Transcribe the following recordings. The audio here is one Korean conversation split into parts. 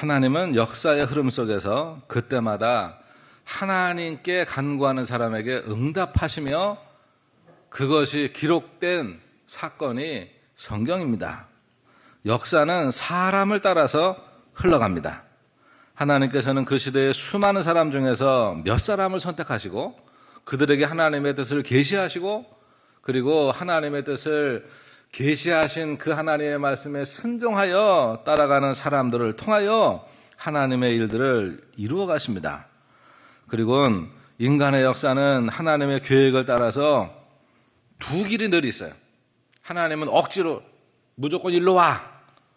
하나님은 역사의 흐름 속에서 그때마다 하나님께 간구하는 사람에게 응답하시며 그것이 기록된 사건이 성경입니다. 역사는 사람을 따라서 흘러갑니다. 하나님께서는 그 시대의 수많은 사람 중에서 몇 사람을 선택하시고 그들에게 하나님의 뜻을 계시하시고 그리고 하나님의 뜻을 계시하신 그 하나님의 말씀에 순종하여 따라가는 사람들을 통하여 하나님의 일들을 이루어 가십니다. 그리고 인간의 역사는 하나님의 계획을 따라서 두 길이 늘 있어요. 하나님은 억지로 무조건 일로 와,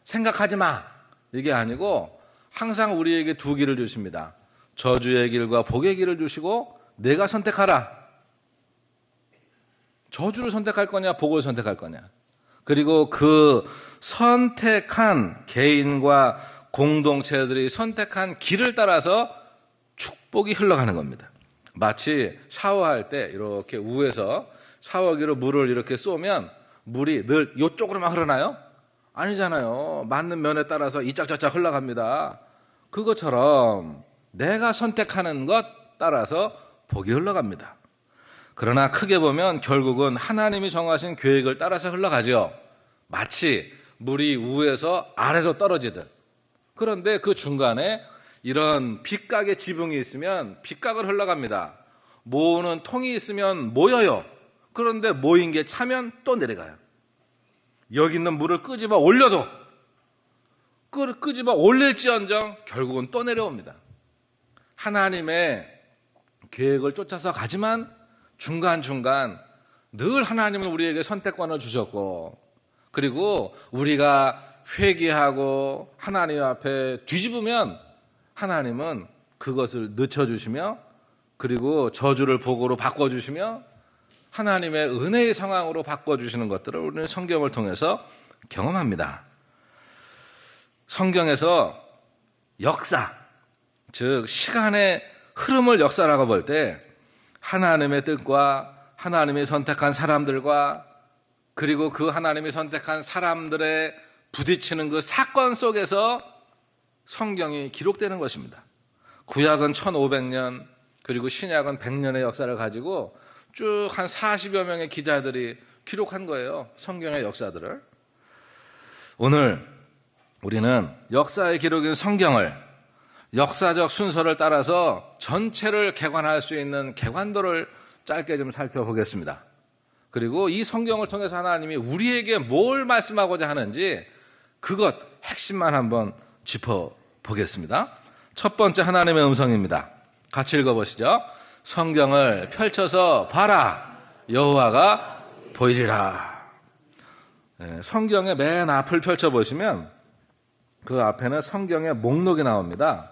생각하지 마, 이게 아니고 항상 우리에게 두 길을 주십니다. 저주의 길과 복의 길을 주시고 내가 선택하라. 저주를 선택할 거냐, 복을 선택할 거냐. 그리고 그 선택한 개인과 공동체들이 선택한 길을 따라서 축복이 흘러가는 겁니다. 마치 샤워할 때 이렇게 위에서 샤워기로 물을 이렇게 쏘면 물이 늘 이쪽으로만 흐르나요? 아니잖아요. 맞는 면에 따라서 이짝저짝 흘러갑니다. 그것처럼 내가 선택하는 것 따라서 복이 흘러갑니다. 그러나 크게 보면 결국은 하나님이 정하신 계획을 따라서 흘러가죠. 마치 물이 위에서 아래로 떨어지듯. 그런데 그 중간에 이런 빗각의 지붕이 있으면 빗각을 흘러갑니다. 모으는 통이 있으면 모여요. 그런데 모인 게 차면 또 내려가요. 여기 있는 물을 끄집어 올려도 끄집어 올릴지언정 결국은 또 내려옵니다. 하나님의 계획을 쫓아서 가지만 중간중간 늘 하나님은 우리에게 선택권을 주셨고 그리고 우리가 회개하고 하나님 앞에 뒤집으면 하나님은 그것을 늦춰주시며 그리고 저주를 복으로 바꿔주시며 하나님의 은혜의 상황으로 바꿔주시는 것들을 우리는 성경을 통해서 경험합니다. 성경에서 역사, 즉 시간의 흐름을 역사라고 볼 때 하나님의 뜻과 하나님이 선택한 사람들과 그리고 그 하나님이 선택한 사람들의 부딪히는 그 사건 속에서 성경이 기록되는 것입니다. 구약은 1500년 그리고 신약은 100년의 역사를 가지고 쭉 한 40여 명의 기자들이 기록한 거예요. 성경의 역사들을. 오늘 우리는 역사의 기록인 성경을 역사적 순서를 따라서 전체를 개관할 수 있는 개관도를 짧게 좀 살펴보겠습니다. 그리고 이 성경을 통해서 하나님이 우리에게 뭘 말씀하고자 하는지 그것 핵심만 한번 짚어보겠습니다. 첫 번째 하나님의 음성입니다. 같이 읽어보시죠. 성경을 펼쳐서 봐라. 여호와가 보이리라. 성경의 맨 앞을 펼쳐보시면 그 앞에는 성경의 목록이 나옵니다.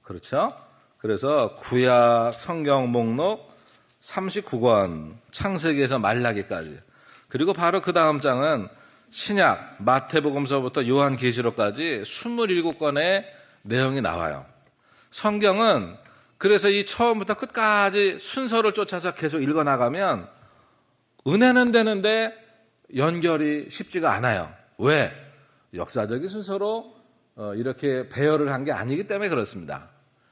그렇죠? 그래서 구약 성경 목록 39권, 창세기에서 말라기까지. 그리고 바로 그 다음 장은 신약, 마태복음서부터 요한계시록까지 27권의 내용이 나와요. 성경은 그래서 이 처음부터 끝까지 순서를 쫓아서 계속 읽어나가면 은혜는 되는데 연결이 쉽지가 않아요. 왜? 역사적인 순서로 이렇게 배열을 한 게 아니기 때문에 그렇습니다.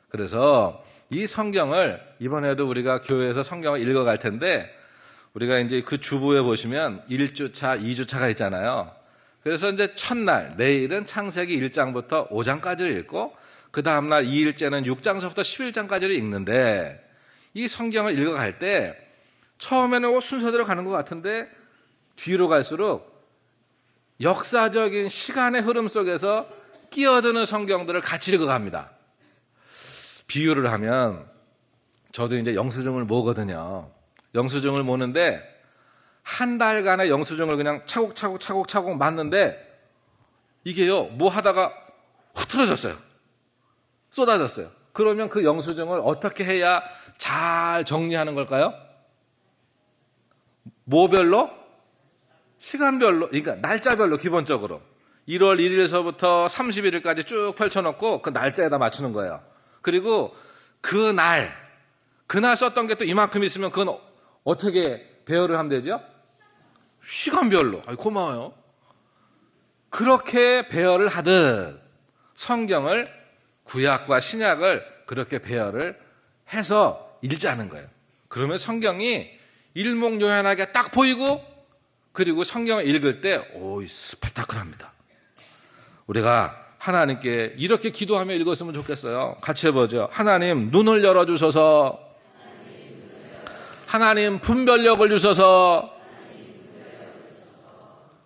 그래서 이 성경을 이번에도 우리가 교회에서 성경을 읽어갈 텐데 우리가 이제 그 주부에 보시면 1주차, 2주차가 있잖아요. 그래서 이제 첫날, 내일은 창세기 1장부터 5장까지를 읽고 그 다음날 2일째는 6장서부터 11장까지를 읽는데 이 성경을 읽어갈 때 처음에는 순서대로 가는 것 같은데 뒤로 갈수록 역사적인 시간의 흐름 속에서 끼어드는 성경들을 같이 읽어갑니다. 비유를 하면 저도 이제 영수증을 모거든요. 영수증을 모는데 한 달간의 영수증을 그냥 차곡차곡 맞는데 이게요 뭐 하다가 흐트러졌어요. 쏟아졌어요. 그러면 그 영수증을 어떻게 해야 잘 정리하는 걸까요? 뭐별로? 시간별로, 그러니까 날짜별로 기본적으로 1월 1일서부터 31일까지 쭉 펼쳐놓고 그 날짜에다 맞추는 거예요. 그리고 그날 썼던 게 또 이만큼 있으면 그건 어떻게 배열을 하면 되죠? 시간별로. 고마워요. 그렇게 배열을 하듯 성경을 구약과 신약을 그렇게 배열을 해서 읽자는 거예요. 그러면 성경이 일목요연하게 딱 보이고, 그리고 성경을 읽을 때 스펙타클합니다. 우리가 하나님께 이렇게 기도하며 읽었으면 좋겠어요. 같이 해보죠. 하나님 눈을 열어주셔서, 하나님 분별력을 주셔서.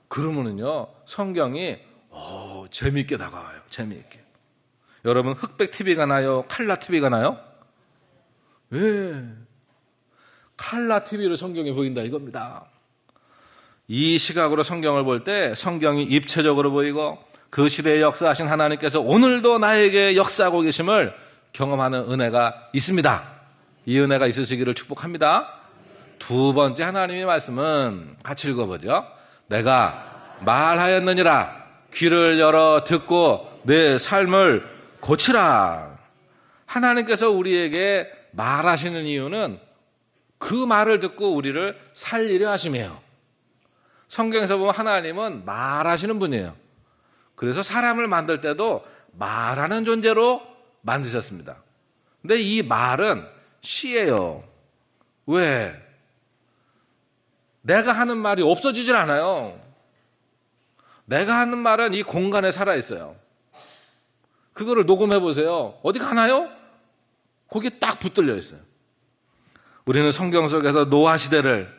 그러면은요 성경이 재미있게 다가와요. 재미있게. 여러분 흑백 TV가 나요? 칼라 TV가 나요? 왜? 칼라 TV로 성경이 보인다 이겁니다. 이 시각으로 성경을 볼 때 성경이 입체적으로 보이고, 그 시대에 역사하신 하나님께서 오늘도 나에게 역사하고 계심을 경험하는 은혜가 있습니다. 이 은혜가 있으시기를 축복합니다. 두 번째 하나님의 말씀은 같이 읽어보죠. 내가 말하였느니라. 귀를 열어 듣고 내 삶을 고치라. 하나님께서 우리에게 말하시는 이유는 그 말을 듣고 우리를 살리려 하심이에요. 성경에서 보면 하나님은 말하시는 분이에요. 그래서 사람을 만들 때도 말하는 존재로 만드셨습니다. 근데 이 말은 시예요. 왜? 내가 하는 말이 없어지질 않아요. 내가 하는 말은 이 공간에 살아있어요. 그거를 녹음해 보세요. 어디 가나요? 거기 딱 붙들려 있어요. 우리는 성경 속에서 노아 시대를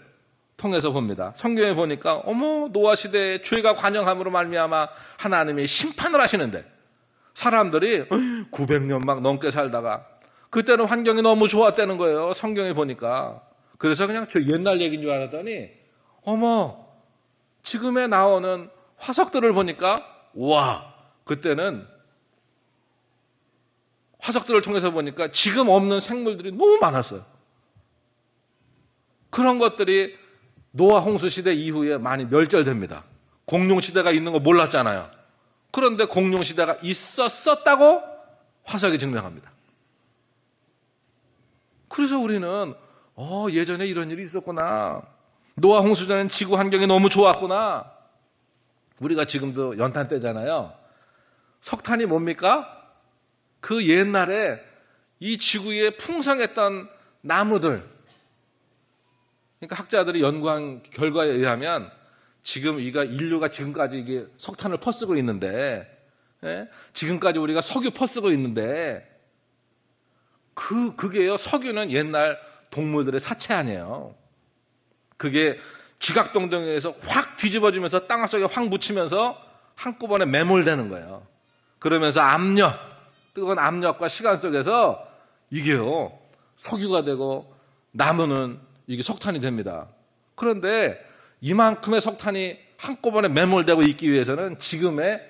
통해서 봅니다. 성경에 보니까 노아 시대에 죄가 관영함으로 말미암아 하나님이 심판을 하시는데, 사람들이 900년 막 넘게 살다가 그때는 환경이 너무 좋았다는 거예요. 성경에 보니까. 그래서 그냥 저 옛날 얘기인 줄 알았더니 지금에 나오는 화석들을 보니까 우와, 그때는 화석들을 통해서 보니까 지금 없는 생물들이 너무 많았어요. 그런 것들이 노아 홍수 시대 이후에 많이 멸절됩니다. 공룡 시대가 있는 거 몰랐잖아요. 그런데 공룡 시대가 있었다고 화석이 증명합니다. 그래서 우리는 예전에 이런 일이 있었구나. 노아 홍수 전에는 지구 환경이 너무 좋았구나. 우리가 지금도 연탄 때잖아요. 석탄이 뭡니까? 그 옛날에 이 지구에 풍성했던 나무들, 그러니까 학자들이 연구한 결과에 의하면 지금 인류가 지금까지 이게 석탄을 퍼쓰고 있는데, 지금까지 우리가 석유 퍼쓰고 있는데, 그게요, 석유는 옛날 동물들의 사체 아니에요. 그게 지각병동에서 확 뒤집어지면서 땅 속에 확 묻히면서 한꺼번에 매몰되는 거예요. 그러면서 뜨거운 압력과 시간 속에서 이게요, 석유가 되고 나무는 이게 석탄이 됩니다. 그런데 이만큼의 석탄이 한꺼번에 매몰되고 있기 위해서는 지금의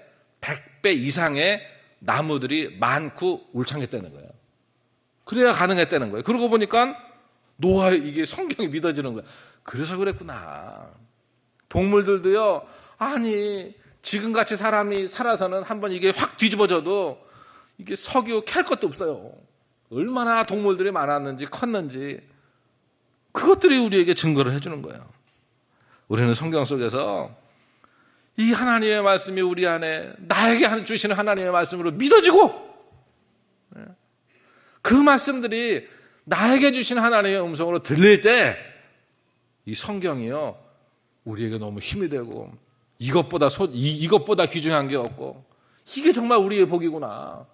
100배 이상의 나무들이 많고 울창했다는 거예요. 그래야 가능했다는 거예요. 그러고 보니까 이게 성경이 믿어지는 거예요. 그래서 그랬구나. 동물들도요, 지금같이 사람이 살아서는 한번 이게 확 뒤집어져도 이게 석유 캘 것도 없어요. 얼마나 동물들이 많았는지 컸는지 그것들이 우리에게 증거를 해주는 거예요. 우리는 성경 속에서 이 하나님의 말씀이 우리 안에 나에게 주시는 하나님의 말씀으로 믿어지고, 그 말씀들이 나에게 주신 하나님의 음성으로 들릴 때 이 성경이요, 우리에게 너무 힘이 되고, 이것보다 귀중한 게 없고, 이게 정말 우리의 복이구나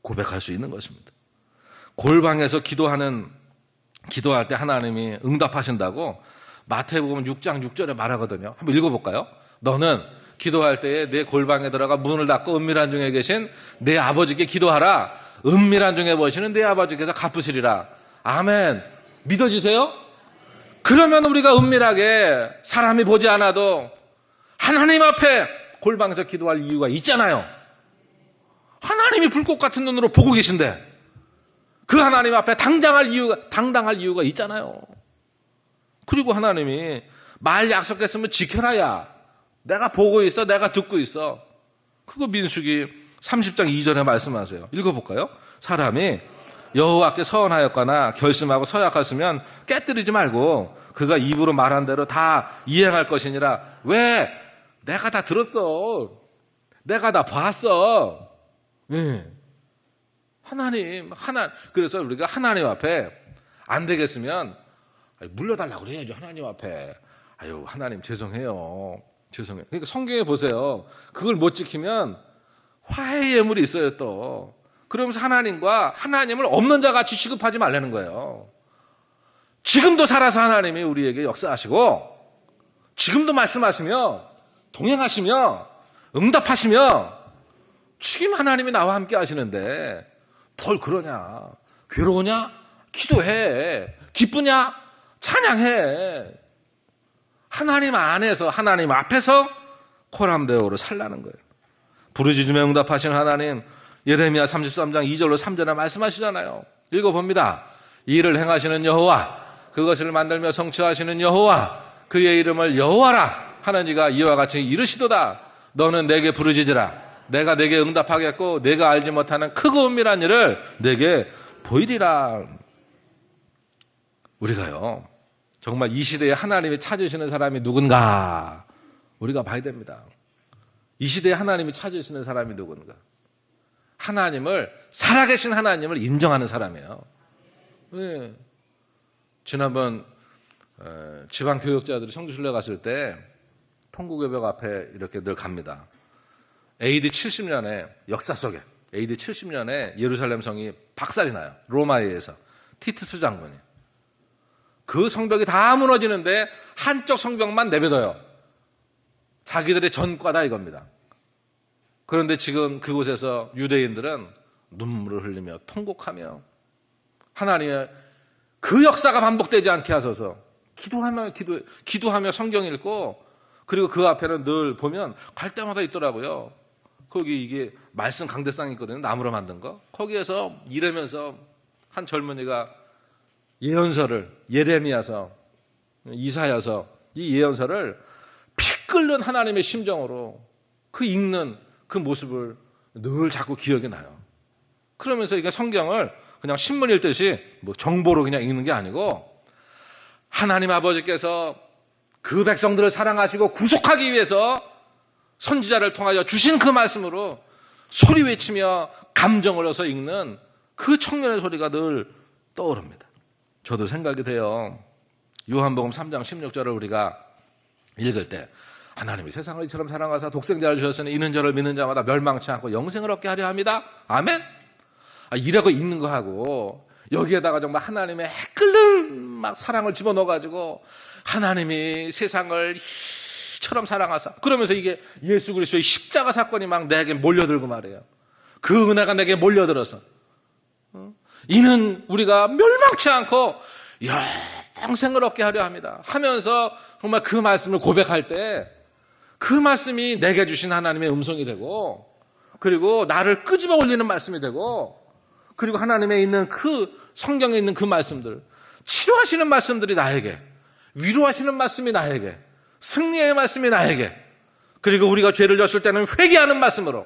고백할 수 있는 것입니다. 골방에서 기도할 때 하나님이 응답하신다고 마태복음 6장 6절에 말하거든요. 한번 읽어볼까요? 너는 기도할 때에 내 골방에 들어가 문을 닫고 은밀한 중에 계신 내 아버지께 기도하라. 은밀한 중에 보시는 내 아버지께서 갚으시리라. 아멘. 믿어지세요? 그러면 우리가 은밀하게 사람이 보지 않아도 하나님 앞에 골방에서 기도할 이유가 있잖아요. 하나님이 불꽃 같은 눈으로 보고 계신데 그 하나님 앞에 당당할 이유가 있잖아요. 그리고 하나님이 말 약속했으면 지켜라야. 내가 보고 있어, 내가 듣고 있어. 그거 민수기 30장 2절에 말씀하세요. 읽어볼까요? 사람이 여호와께 서원하였거나 결심하고 서약하시면 깨뜨리지 말고 그가 입으로 말한 대로 다 이행할 것이니라. 왜? 내가 다 들었어. 내가 다 봤어. 그래서 우리가 하나님 앞에 안 되겠으면 물려달라고 그래야죠. 하나님 앞에. 아유, 하나님 죄송해요. 그러니까 성경에 보세요. 그걸 못 지키면 화해 예물이 있어요, 또. 그러면서 하나님을 없는 자 같이 취급하지 말라는 거예요. 지금도 살아서 하나님이 우리에게 역사하시고, 지금도 말씀하시며, 동행하시며, 응답하시며, 지금 하나님이 나와 함께 하시는데, 뭘 그러냐? 괴로우냐? 기도해. 기쁘냐? 찬양해. 하나님 안에서, 하나님 앞에서 코람데오로 살라는 거예요. 부르짖으며 응답하신 하나님, 예레미야 33장 2절로 3절에 말씀하시잖아요. 읽어봅니다. 이 일을 행하시는 여호와, 그것을 만들며 성취하시는 여호와, 그의 이름을 여호와라 하는 이가 이와 같이 이르시도다. 너는 내게 부르짖으라. 내가 내게 응답하겠고 내가 알지 못하는 크고 은밀한 일을 내게 보이리라. 우리가요, 정말 이 시대에 하나님이 찾으시는 사람이 누군가 우리가 봐야 됩니다. 이 시대에 하나님이 찾으시는 사람이 누군가. 살아계신 하나님을 인정하는 사람이에요. 네. 지난번 지방교역자들이 성지순례 갔을 때 통구교벽 앞에 이렇게 늘 갑니다. AD 70년에 역사 속에 AD 70년에 예루살렘 성이 박살이 나요. 로마에 의해서. 티투스 장군이. 그 성벽이 다 무너지는데 한쪽 성벽만 내버려요. 자기들의 전과다 이겁니다. 그런데 지금 그곳에서 유대인들은 눈물을 흘리며 통곡하며 하나님의 그 역사가 반복되지 않게 하소서 기도하며 성경 읽고, 그리고 그 앞에는 늘 보면 갈 때마다 있더라고요. 거기 이게 말씀 강대상이 있거든요. 나무로 만든 거. 거기에서 이러면서 한 젊은이가 예언서를, 예레미야서, 이사야서, 이 예언서를 피 끓는 하나님의 심정으로 그 읽는 그 모습을 늘 자꾸 기억이 나요. 그러면서 이게 성경을 그냥 신문 읽듯이 뭐 정보로 그냥 읽는 게 아니고, 하나님 아버지께서 그 백성들을 사랑하시고 구속하기 위해서 선지자를 통하여 주신 그 말씀으로 소리 외치며 감정을 얻어서 읽는 그 청년의 소리가 늘 떠오릅니다. 저도 생각이 돼요. 요한복음 3장 16절을 우리가 읽을 때, 하나님이 세상을 이처럼 사랑하사 독생자를 주셨으니 이는 저를 믿는 자마다 멸망치 않고 영생을 얻게 하려 합니다. 아멘? 이라고 읽는 거하고 여기에다가 정말 하나님의 끓는 막 사랑을 집어넣어가지고 하나님이 세상을 이처럼 사랑하사, 그러면서 이게 예수 그리스도의 십자가 사건이 막 내게 몰려들고 말이에요. 그 은혜가 내게 몰려들어서 이는 우리가 멸망치 않고 영생을 얻게 하려 합니다 하면서 정말 그 말씀을 고백할 때 그 말씀이 내게 주신 하나님의 음성이 되고, 그리고 나를 끄집어 올리는 말씀이 되고, 그리고 하나님의 있는 그 성경에 있는 그 말씀들, 치료하시는 말씀들이 나에게, 위로하시는 말씀이 나에게, 승리의 말씀이 나에게, 그리고 우리가 죄를 졌을 때는 회개하는 말씀으로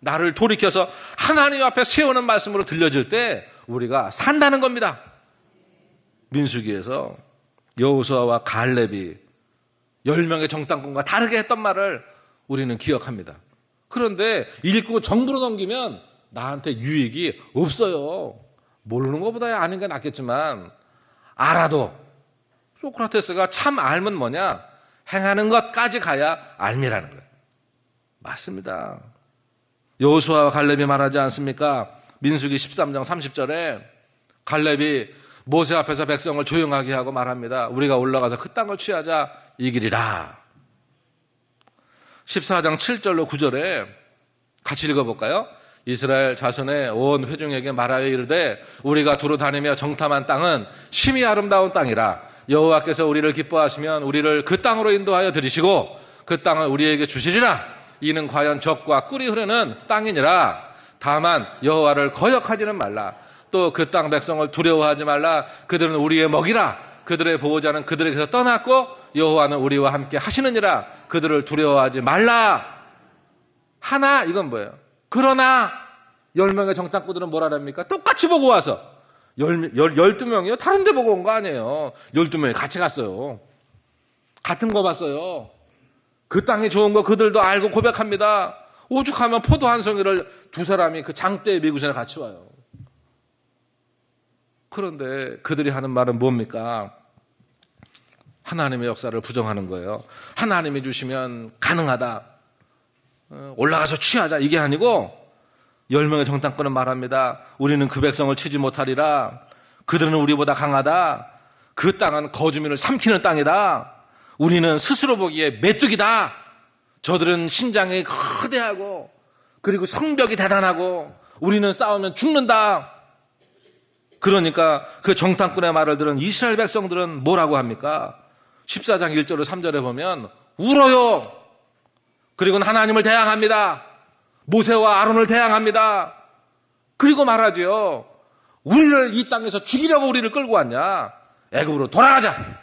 나를 돌이켜서 하나님 앞에 세우는 말씀으로 들려질 때 우리가 산다는 겁니다. 민수기에서 여호수아와 갈렙이 10명의 정탐꾼과 다르게 했던 말을 우리는 기억합니다. 그런데 읽고 정부로 넘기면 나한테 유익이 없어요. 모르는 것보다 아는 게 낫겠지만, 알아도 소크라테스가 참 알면 뭐냐? 행하는 것까지 가야 알미라는 거예요. 맞습니다. 여호수아와 갈렙이 말하지 않습니까? 민수기 13장 30절에 갈렙이 모세 앞에서 백성을 조용하게 하고 말합니다. 우리가 올라가서 그 땅을 취하자 이기리라. 14장 7절로 9절에 같이 읽어볼까요? 이스라엘 자손의 온 회중에게 말하여 이르되 우리가 두루 다니며 정탐한 땅은 심히 아름다운 땅이라. 여호와께서 우리를 기뻐하시면 우리를 그 땅으로 인도하여 들이시고 그 땅을 우리에게 주시리라. 이는 과연 젖과 꿀이 흐르는 땅이니라. 다만 여호와를 거역하지는 말라. 또 그 땅 백성을 두려워하지 말라. 그들은 우리의 먹이라. 그들의 보호자는 그들에게서 떠났고 여호와는 우리와 함께 하시느니라. 그들을 두려워하지 말라. 하나, 이건 뭐예요? 그러나 10명의 정탐꾼들은 뭐라 합니까? 똑같이 보고 와서 12명이요? 다른 데 보고 온 거 아니에요. 12명이 같이 갔어요. 같은 거 봤어요. 그 땅이 좋은 거 그들도 알고 고백합니다. 오죽하면 포도 한 송이를 두 사람이 그 장대에 미고선에 같이 와요. 그런데 그들이 하는 말은 뭡니까? 하나님의 역사를 부정하는 거예요. 하나님이 주시면 가능하다. 올라가서 취하자. 이게 아니고 10명의 정탐꾼은 말합니다. 우리는 그 백성을 치지 못하리라. 그들은 우리보다 강하다. 그 땅은 거주민을 삼키는 땅이다. 우리는 스스로 보기에 메뚜기다. 저들은 신장이 거대하고 그리고 성벽이 대단하고 우리는 싸우면 죽는다. 그러니까 그 정탐꾼의 말을 들은 이스라엘 백성들은 뭐라고 합니까? 14장 1절로 3절에 보면 울어요. 그리고는 하나님을 대항합니다. 모세와 아론을 대항합니다. 그리고 말하지요. 우리를 이 땅에서 죽이려고 우리를 끌고 왔냐? 애굽으로 돌아가자.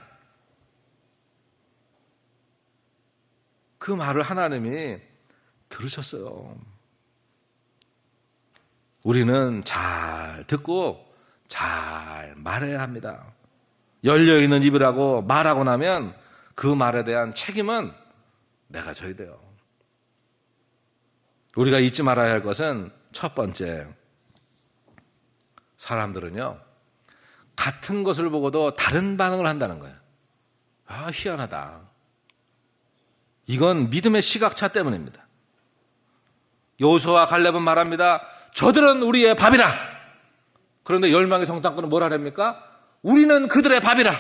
그 말을 하나님이 들으셨어요. 우리는 잘 듣고 잘 말해야 합니다. 열려있는 입이라고 말하고 나면 그 말에 대한 책임은 내가 져야 돼요. 우리가 잊지 말아야 할 것은 첫 번째, 사람들은요 같은 것을 보고도 다른 반응을 한다는 거예요. 아, 희한하다. 이건 믿음의 시각차 때문입니다. 여호수아와 갈렙은 말합니다. 저들은 우리의 밥이라. 그런데 10명의 정탐꾼은 뭐라 합니까? 우리는 그들의 밥이라.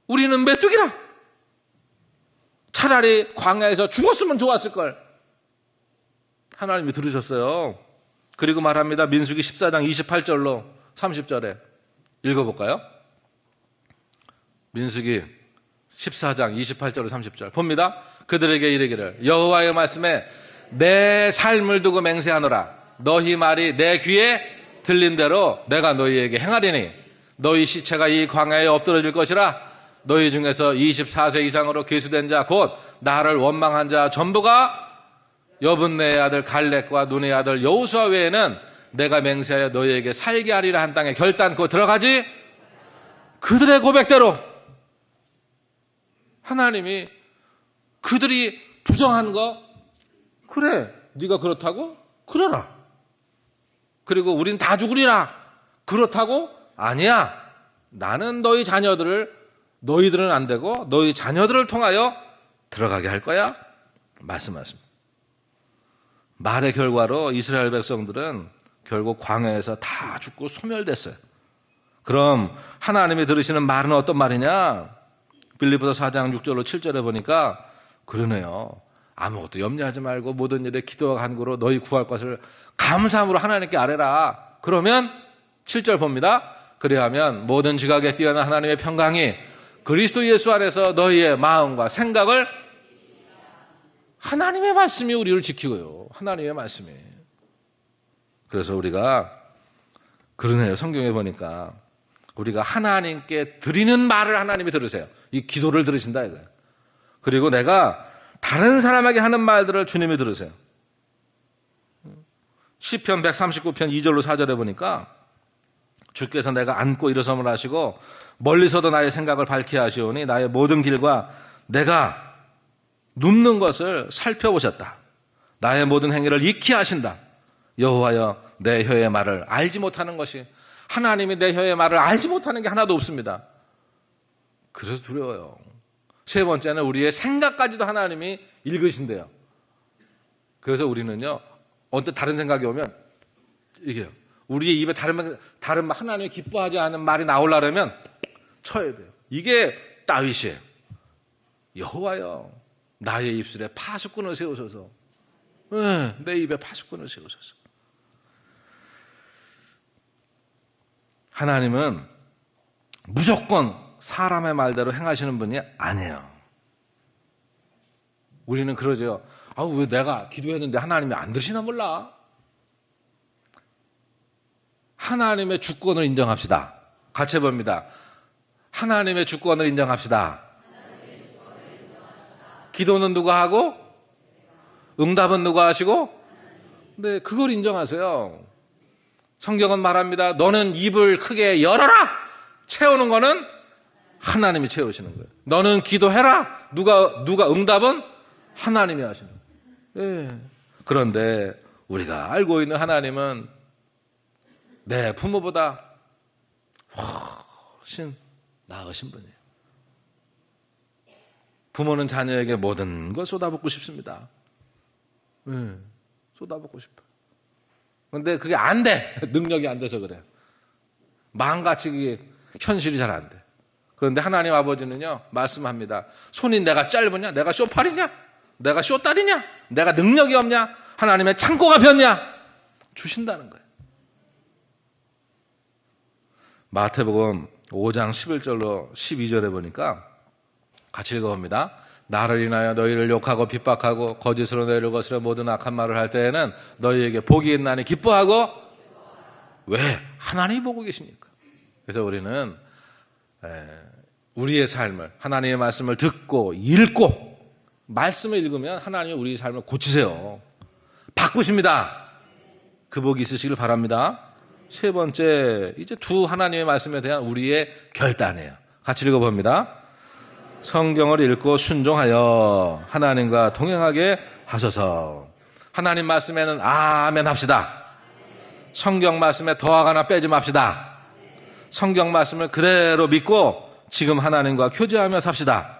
우리는 메뚜기라. 차라리 광야에서 죽었으면 좋았을걸. 하나님이 들으셨어요. 그리고 말합니다. 민수기 14장 28절로 30절에 읽어볼까요? 민수기 14장 28절로 30절 봅니다. 그들에게 이르기를 여호와의 말씀에 내 삶을 두고 맹세하노라. 너희 말이 내 귀에 들린 대로 내가 너희에게 행하리니 너희 시체가 이 광야에 엎드러질 것이라. 너희 중에서 24세 이상으로 계수된 자 곧 나를 원망한 자 전부가 여분네의 아들 갈렙과 눈의 아들 여호수아 외에는 내가 맹세하여 너희에게 살게 하리라 한 땅에 결단코 들어가지. 그들의 고백대로 하나님이 그들이 부정한 거 그래 네가 그렇다고? 그래라. 그리고 우린 다 죽으리라. 그렇다고? 아니야. 나는 너희 자녀들을 너희들은 안 되고 너희 자녀들을 통하여 들어가게 할 거야. 말씀하십니다. 말의 결과로 이스라엘 백성들은 결국 광야에서 다 죽고 소멸됐어요. 그럼 하나님이 들으시는 말은 어떤 말이냐? 빌립보서 4장 6절로 7절에 보니까 그러네요. 아무것도 염려하지 말고 모든 일에 기도와 간구로 너희 구할 것을 감사함으로 하나님께 아뢰라. 그러면 7절 봅니다. 그리하면 모든 지각에 뛰어난 하나님의 평강이 그리스도 예수 안에서 너희의 마음과 생각을 하나님의 말씀이 우리를 지키고요. 하나님의 말씀이. 그래서 우리가 그러네요. 성경에 보니까 우리가 하나님께 드리는 말을 하나님이 들으세요. 이 기도를 들으신다 이거예요. 그리고 내가 다른 사람에게 하는 말들을 주님이 들으세요. 시편 139편 2절로 4절에 보니까 주께서 내가 앉고 일어섬을 하시고 멀리서도 나의 생각을 밝게 하시오니 나의 모든 길과 내가 눕는 것을 살펴보셨다. 나의 모든 행위를 익히 하신다. 여호와여 내 혀의 말을 알지 못하는 것이 하나님이 내 혀의 말을 알지 못하는 게 하나도 없습니다. 그래서 두려워요. 세 번째는 우리의 생각까지도 하나님이 읽으신대요. 그래서 우리는요 언뜻 다른 생각이 오면 이게요. 우리의 입에 다른 하나님이 기뻐하지 않은 말이 나오려면 쳐야 돼요. 이게 다윗이에요. 여호와여 나의 입술에 파수꾼을 세우소서. 내 입에 파수꾼을 세우소서. 하나님은 무조건 사람의 말대로 행하시는 분이 아니에요. 우리는 그러죠. 왜 내가 기도했는데 하나님이 안 들으시나 몰라. 하나님의 주권을 인정합시다. 같이 해봅니다. 하나님의 주권을 인정합시다. 기도는 누가 하고 응답은 누가 하시고? 네, 그걸 인정하세요. 성경은 말합니다. 너는 입을 크게 열어라. 채우는 거는 하나님이 채우시는 거예요. 너는 기도해라. 누가 응답은 하나님이 하시는 거예요. 네. 그런데 우리가 알고 있는 하나님은 내 부모보다 훨씬 나으신 분이에요. 부모는 자녀에게 모든 걸 쏟아붓고 싶습니다. 쏟아붓고 싶어요. 근데 그게 안 돼. 능력이 안 돼서 그래요. 마음같이 그게 현실이 잘 안 돼. 그런데 하나님 아버지는요, 말씀합니다. 손이 내가 짧으냐? 내가 쇼팔이냐? 내가 쇼딸이냐? 내가 능력이 없냐? 하나님의 창고가 폈냐? 주신다는 거예요. 마태복음 5장 11절로 12절에 보니까 같이 읽어봅니다. 나를 인하여 너희를 욕하고 핍박하고 거짓으로 너희를 거스려 모든 악한 말을 할 때에는 너희에게 복이 있나니 기뻐하고. 왜? 하나님이 보고 계시니까. 그래서 우리는 우리의 삶을, 하나님의 말씀을 듣고 읽고, 말씀을 읽으면 하나님이 우리 삶을 고치세요. 바꾸십니다. 그 복이 있으시길 바랍니다. 세 번째, 이제 두 하나님의 말씀에 대한 우리의 결단이에요. 같이 읽어봅니다. 성경을 읽고 순종하여 하나님과 동행하게 하소서. 하나님 말씀에는 아멘 합시다. 성경 말씀에 더하거나 하나 빼지 맙시다. 성경 말씀을 그대로 믿고 지금 하나님과 교제하며 삽시다.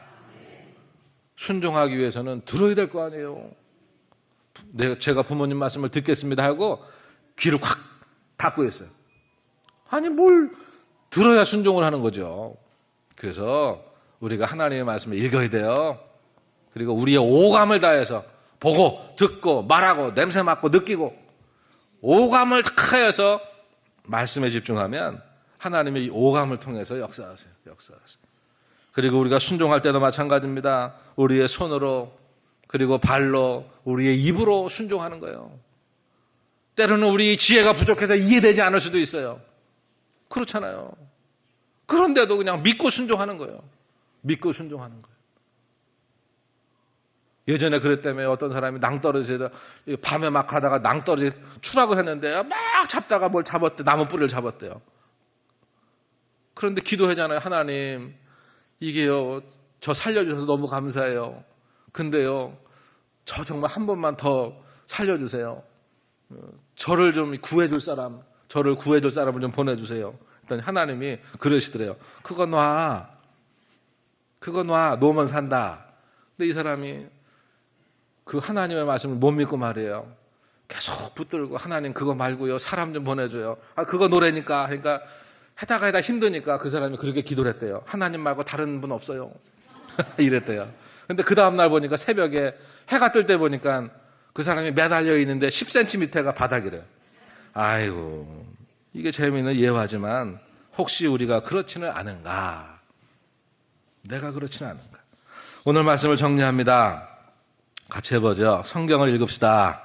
순종하기 위해서는 들어야 될 거 아니에요. 제가 부모님 말씀을 듣겠습니다 하고 귀를 확 닫고 있어요. 아니 뭘 들어야 순종을 하는 거죠. 그래서 우리가 하나님의 말씀을 읽어야 돼요. 그리고 우리의 오감을 다해서 보고 듣고 말하고 냄새 맡고 느끼고 오감을 다해서 말씀에 집중하면 하나님의 이 오감을 통해서 역사하세요. 그리고 우리가 순종할 때도 마찬가지입니다. 우리의 손으로 그리고 발로 우리의 입으로 순종하는 거예요. 때로는 우리 지혜가 부족해서 이해되지 않을 수도 있어요. 그렇잖아요. 그런데도 그냥 믿고 순종하는 거예요. 믿고 순종하는 거예요. 예전에 그랬다며 어떤 사람이 낭떠러지에다 밤에 막 가다가 낭떠러지 추락을 했는데 막 잡다가 뭘 잡았대. 나무 뿌리를 잡았대요. 그런데 기도하잖아요. 하나님, 이게요, 저 살려주셔서 너무 감사해요. 근데요, 저 정말 한 번만 더 살려주세요. 저를 좀 구해줄 사람, 저를 구해줄 사람을 좀 보내주세요. 그랬더니 하나님이 그러시더래요. 그거 놔. 놓으면 산다. 근데 이 사람이 그 하나님의 말씀을 못 믿고 말이에요. 계속 붙들고 하나님 그거 말고요. 사람 좀 보내줘요. 그거 노래니까. 그러니까 해다가 힘드니까 그 사람이 그렇게 기도를 했대요. 하나님 말고 다른 분 없어요. 이랬대요. 근데 그 다음날 보니까 새벽에 해가 뜰 때 보니까 그 사람이 매달려 있는데 10cm 밑에가 바닥이래요. 아이고, 이게 재미있는 예화지만 혹시 우리가 그렇지는 않은가? 내가 그렇지는 않은가? 오늘 말씀을 정리합니다. 같이 해보죠. 성경을 읽읍시다.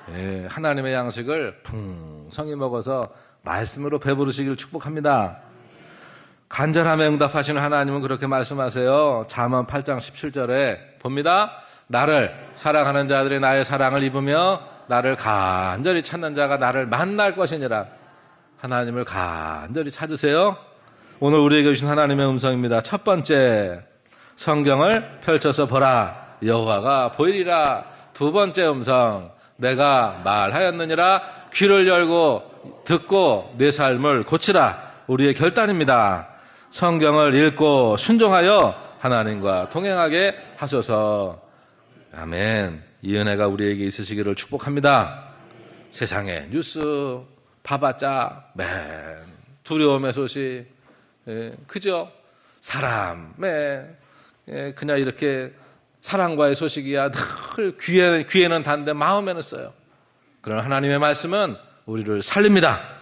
예, 하나님의 양식을 풍성히 먹어서 말씀으로 배부르시기를 축복합니다. 간절함에 응답하시는 하나님은 그렇게 말씀하세요. 잠언 8장 17절에 봅니다. 나를 사랑하는 자들이 나의 사랑을 입으며 나를 간절히 찾는 자가 나를 만날 것이니라. 하나님을 간절히 찾으세요. 오늘 우리에게 주신 하나님의 음성입니다. 첫 번째, 성경을 펼쳐서 보라. 여호와가 보이리라. 두 번째 음성, 내가 말하였느니라. 귀를 열고 듣고 내 삶을 고치라. 우리의 결단입니다. 성경을 읽고 순종하여 하나님과 동행하게 하소서. 아멘. 이 은혜가 우리에게 있으시기를 축복합니다. 세상에 뉴스 봐봤자 맨 두려움의 소식, 그죠? 사람의 그냥 이렇게 사랑과의 소식이야 늘 귀에는 단데 마음에는 써요. 그러나 하나님의 말씀은 우리를 살립니다.